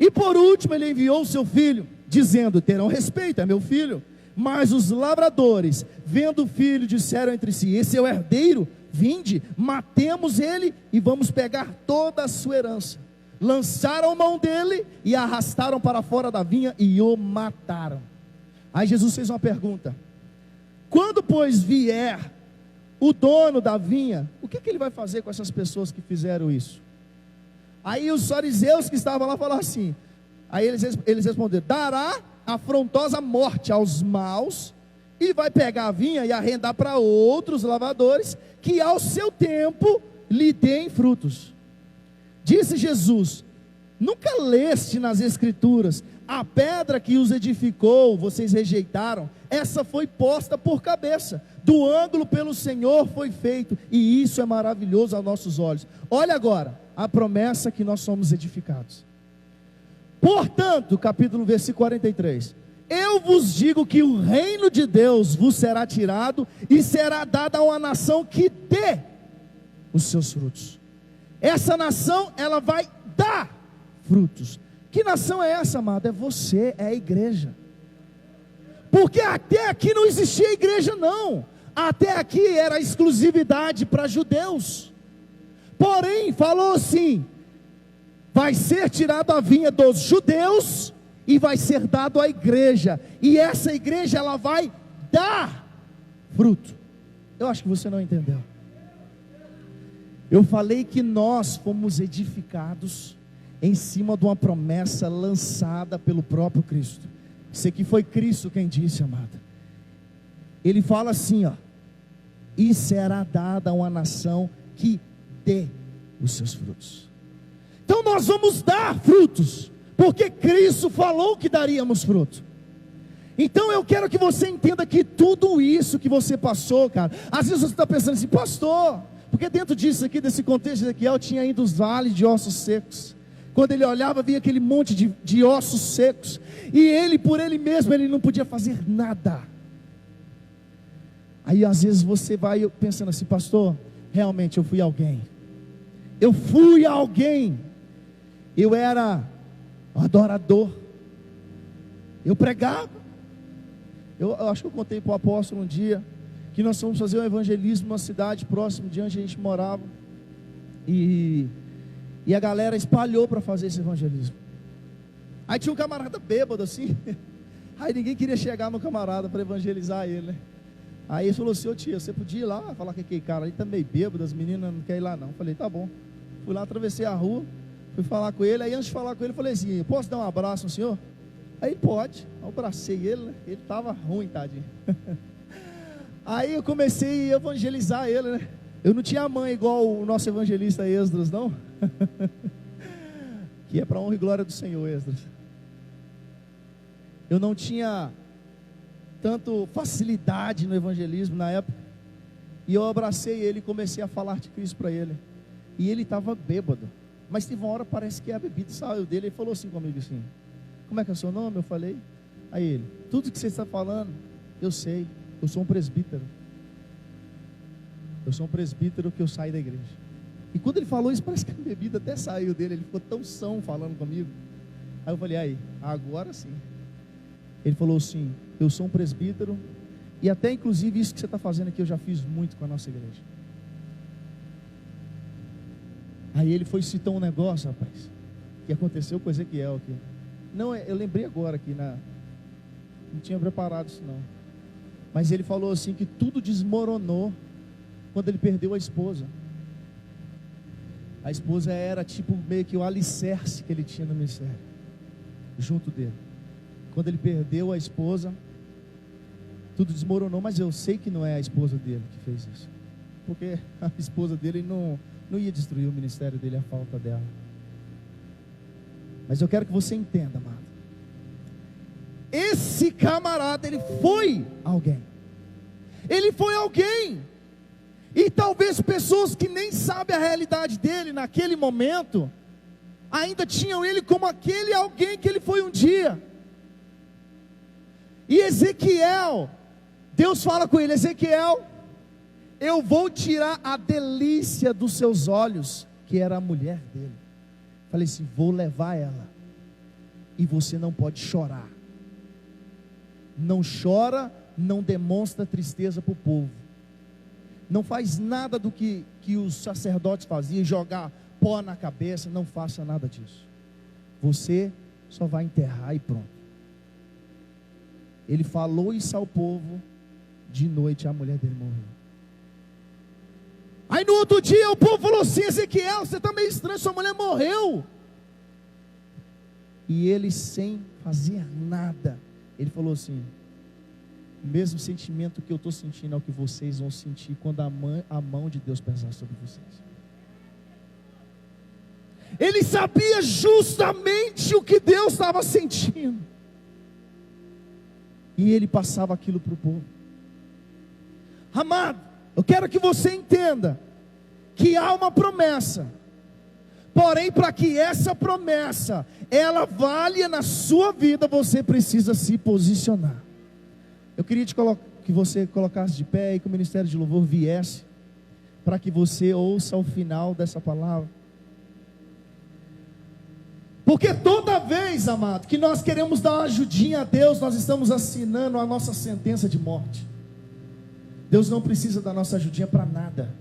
E por último ele enviou o seu filho, dizendo: terão respeito, é meu filho. Mas os lavradores, vendo o filho, disseram entre si: esse é o herdeiro, vinde, matemos ele e vamos pegar toda a sua herança. Lançaram mão dele e arrastaram para fora da vinha e o mataram. Aí Jesus fez uma pergunta: quando pois vier o dono da vinha, o que ele vai fazer com essas pessoas que fizeram isso? Aí os fariseus que estavam lá falaram assim, aí eles responderam: dará afrontosa morte aos maus, e vai pegar a vinha e arrendar para outros lavradores, que ao seu tempo lhe deem frutos. Disse Jesus: nunca leste nas escrituras, a pedra que os edificou, vocês rejeitaram, essa foi posta por cabeça, do ângulo pelo Senhor foi feito, e isso é maravilhoso aos nossos olhos. Olha agora a promessa que nós somos edificados. Portanto, versículo 43, eu vos digo que o reino de Deus vos será tirado e será dado a uma nação que dê os seus frutos. Essa nação, ela vai dar frutos. Que nação é essa, amado? É você, é a igreja. Porque até aqui não existia igreja não, até aqui era exclusividade para judeus. Porém, falou assim: vai ser tirado a vinha dos judeus e vai ser dado à igreja, e essa igreja ela vai dar fruto. Eu acho que você não entendeu. Eu falei que nós fomos edificados em cima de uma promessa lançada pelo próprio Cristo. Isso aqui foi Cristo quem disse, amado. Ele fala assim, e será dada a uma nação que dê os seus frutos. Então nós vamos dar frutos, porque Cristo falou que daríamos fruto. Então eu quero que você entenda que tudo isso que você passou, cara, às vezes você está pensando assim: pastor, porque dentro disso aqui, desse contexto de Ezequiel, tinha ainda os vales de ossos secos. Quando ele olhava, via aquele monte de ossos secos, e ele, por ele mesmo, ele não podia fazer nada. Aí às vezes você vai pensando assim: pastor, realmente eu fui alguém, eu era adorador, eu pregava, eu acho que eu contei para o apóstolo um dia, que nós fomos fazer um evangelismo numa cidade próxima de onde a gente morava, e a galera espalhou para fazer esse evangelismo. Aí tinha um camarada bêbado assim, aí ninguém queria chegar no camarada para evangelizar ele, né? Aí ele falou assim: ô tia, você podia ir lá falar com aquele cara ali, tá meio bêbado, as meninas não querem ir lá não. Eu falei: tá bom. Fui lá, atravessei a rua, fui falar com ele. Aí antes de falar com ele, eu falei assim: posso dar um abraço no senhor? Aí pode. Eu abracei ele, né? Ele estava ruim, tadinho. Aí eu comecei a evangelizar ele, né? Eu não tinha mãe igual o nosso evangelista Esdras, não. Que é para honra e glória do Senhor, Esdras. Eu não tinha tanto facilidade no evangelismo na época, e eu abracei ele e comecei a falar de Cristo para ele, e ele estava bêbado, mas teve uma hora, parece que a bebida saiu dele. Ele falou assim comigo assim: como é que é o seu nome? Eu falei. Aí ele: tudo que você está falando, eu sei, eu sou um presbítero, que eu saí da igreja. E quando ele falou isso, parece que a bebida até saiu dele, ele ficou tão são falando comigo. Aí eu falei: aí, agora sim. Ele falou assim: eu sou um presbítero, e até inclusive isso que você está fazendo aqui eu já fiz muito com a nossa igreja. Aí ele foi citar um negócio, rapaz, que aconteceu com Ezequiel aqui. Não, eu lembrei agora aqui Não tinha preparado isso não. Mas ele falou assim que tudo desmoronou quando ele perdeu a esposa. A esposa era tipo meio que o alicerce que ele tinha no ministério, junto dele. Quando ele perdeu a esposa, tudo desmoronou. Mas eu sei que não é a esposa dele que fez isso, porque a esposa dele não ia destruir o ministério dele, a falta dela. Mas eu quero que você entenda, amado. Esse camarada, ele foi alguém. Ele foi alguém. E talvez pessoas que nem sabem a realidade dele naquele momento, ainda tinham ele como aquele alguém que ele foi um dia. E Ezequiel, Deus fala com ele: Ezequiel, eu vou tirar a delícia dos seus olhos, que era a mulher dele. Falei assim: vou levar ela, e você não pode chorar. Não chora, não demonstra tristeza para o povo. Não faz nada do que os sacerdotes faziam, jogar pó na cabeça. Não faça nada disso. Você só vai enterrar e pronto. Ele falou isso ao povo. De noite a mulher dele morreu. Aí no outro dia o povo falou assim: Ezequiel, você está meio estranho, sua mulher morreu. E ele, sem fazer nada, ele falou assim: o mesmo sentimento que eu estou sentindo é o que vocês vão sentir quando a mão de Deus pesar sobre vocês. Ele sabia justamente o que Deus estava sentindo, e ele passava aquilo para o povo. Amado, eu quero que você entenda que há uma promessa. Porém, para que essa promessa ela valha na sua vida, você precisa se posicionar. Eu queria que você colocasse de pé e que o ministério de louvor viesse, para que você ouça o final dessa palavra. Porque toda vez, amado, que nós queremos dar uma ajudinha a Deus, nós estamos assinando a nossa sentença de morte. Deus não precisa da nossa ajudinha para nada.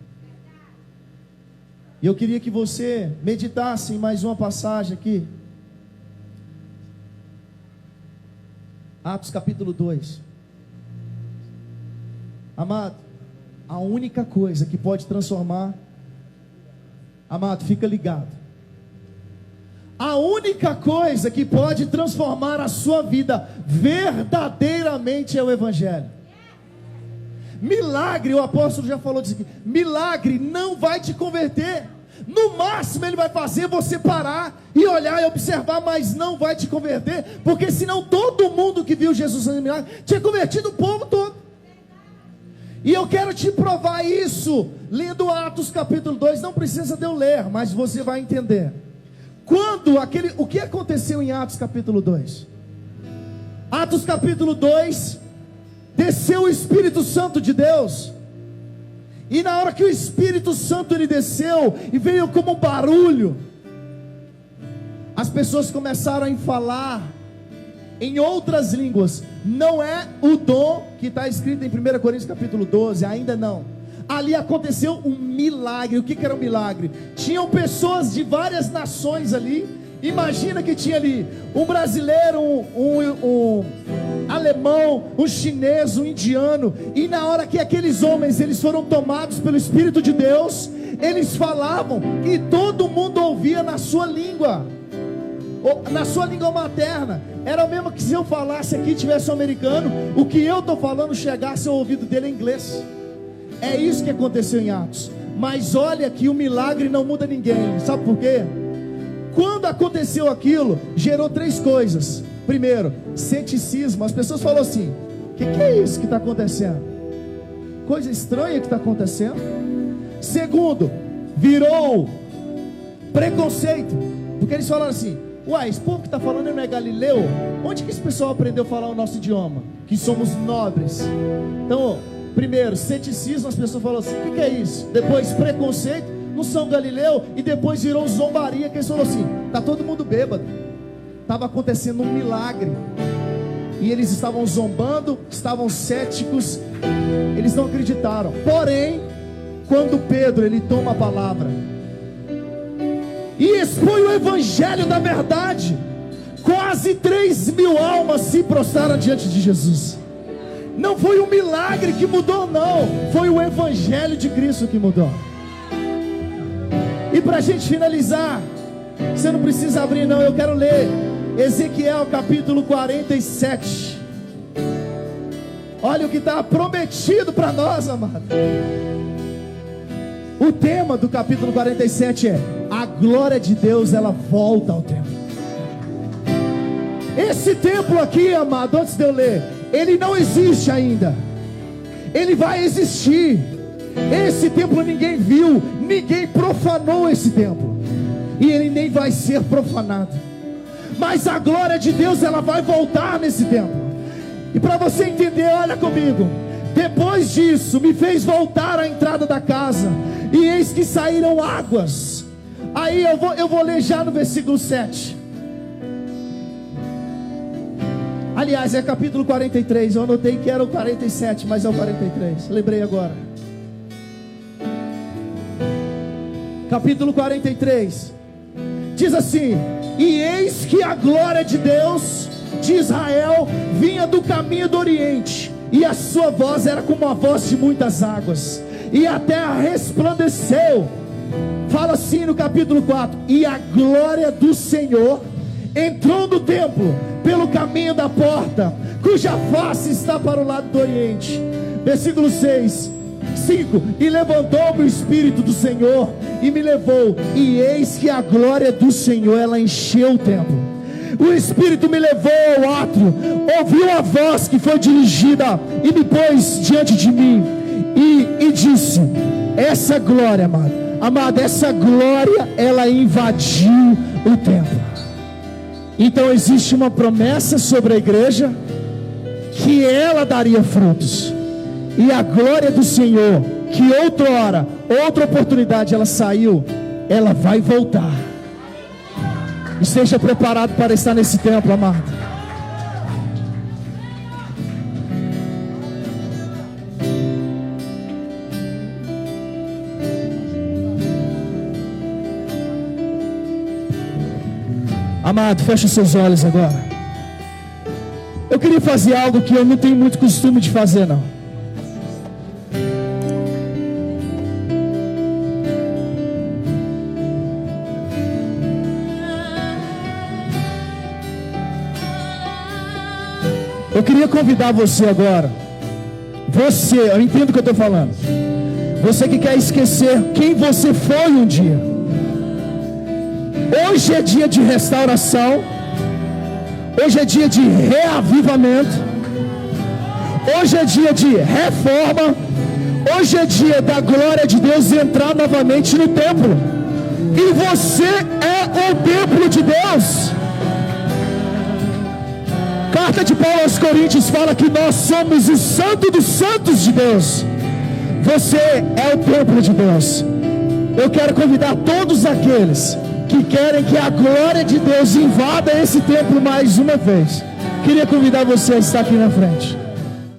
E eu queria que você meditasse em mais uma passagem aqui. Atos capítulo 2. Amado, a única coisa que pode transformar, amado, fica ligado. A única coisa que pode transformar a sua vida verdadeiramente é o Evangelho. Milagre, o apóstolo já falou disso aqui. Milagre não vai te converter. No máximo ele vai fazer você parar e olhar e observar, mas não vai te converter, porque senão todo mundo que viu Jesus fazendo milagre tinha convertido o povo todo. E eu quero te provar isso lendo Atos capítulo 2. Não precisa de eu ler, mas você vai entender. O que aconteceu em Atos capítulo 2? Atos capítulo 2, desceu o Espírito Santo de Deus. E na hora que o Espírito Santo ele desceu e veio como um barulho, as pessoas começaram a falar em outras línguas. Não é o dom que está escrito em 1 Coríntios capítulo 12, ainda não. Ali aconteceu um milagre. O que era um milagre? Tinham pessoas de várias nações ali. Imagina que tinha ali um brasileiro, um alemão, um chinês, um indiano. E na hora que aqueles homens eles foram tomados pelo Espírito de Deus, eles falavam e todo mundo ouvia na sua língua, na sua língua materna. Era o mesmo que se eu falasse aqui, tivesse um americano, o que eu estou falando chegasse ao ouvido dele em inglês. É isso que aconteceu em Atos. Mas olha que o milagre não muda ninguém. Sabe por quê? Quando aconteceu aquilo, gerou três coisas. Primeiro, ceticismo. As pessoas falaram assim: o que é isso que está acontecendo? Coisa estranha que está acontecendo. Segundo, virou preconceito. Porque eles falaram assim: uai, esse povo que está falando não é galileu? Onde que esse pessoal aprendeu a falar o nosso idioma? Que somos nobres. Então, primeiro, ceticismo. As pessoas falaram assim: o que é isso? Depois, preconceito. Não são galileu. E depois virou zombaria, que eles falaram assim: está todo mundo bêbado. Estava acontecendo um milagre e eles estavam zombando, estavam céticos, eles não acreditaram. Porém, quando Pedro ele toma a palavra e expõe o evangelho da verdade, Quase 3.000 almas se prostraram diante de Jesus. Não foi um milagre que mudou, não. Foi o Evangelho de Cristo que mudou. E para a gente finalizar, você não precisa abrir não, eu quero ler Ezequiel capítulo 47. Olha o que está prometido para nós, amado. O tema do capítulo 47 é: a glória de Deus, ela volta ao templo. Esse templo aqui, amado, antes de eu ler, ele não existe ainda. Ele vai existir. Esse templo ninguém viu, ninguém profanou esse templo, e ele nem vai ser profanado. Mas a glória de Deus, ela vai voltar nesse templo. E para você entender, olha comigo. Depois disso, me fez voltar à entrada da casa, e eis que saíram águas. Aí eu vou ler já no versículo 7. Aliás, é capítulo 43. Eu anotei que era o 47, mas é o 43. Lembrei agora. Capítulo 43 diz assim: e eis que a glória de Deus de Israel vinha do caminho do Oriente, e a sua voz era como a voz de muitas águas, e a terra resplandeceu. Fala assim no capítulo 4: e a glória do Senhor entrou no templo pelo caminho da porta, cuja face está para o lado do Oriente. Versículo 5: e levantou-me o Espírito do Senhor e me levou, e eis que a glória do Senhor, ela encheu o templo. O Espírito me levou ao átrio, ouviu a voz que foi dirigida e me pôs diante de mim, e disse: essa glória, amado, essa glória, ela invadiu o templo. Então existe uma promessa sobre a igreja, que ela daria frutos. E a glória do Senhor, que outrora, outra oportunidade ela saiu, ela vai voltar. Esteja preparado para estar nesse templo, amado. Amado, feche os seus olhos agora. Eu queria fazer algo que eu não tenho muito costume de fazer, não. Eu queria convidar você agora. Você, eu entendo o que eu estou falando. Você que quer esquecer quem você foi um dia. Hoje é dia de restauração. Hoje é dia de reavivamento. Hoje é dia de reforma. Hoje é dia da glória de Deus entrar novamente no templo. E você é o templo de Deus. Carta de Paulo aos Coríntios fala que nós somos o santo dos santos de Deus. Você é o templo de Deus. Eu quero convidar todos aqueles que querem que a glória de Deus invada esse templo mais uma vez. Queria convidar você a estar aqui na frente.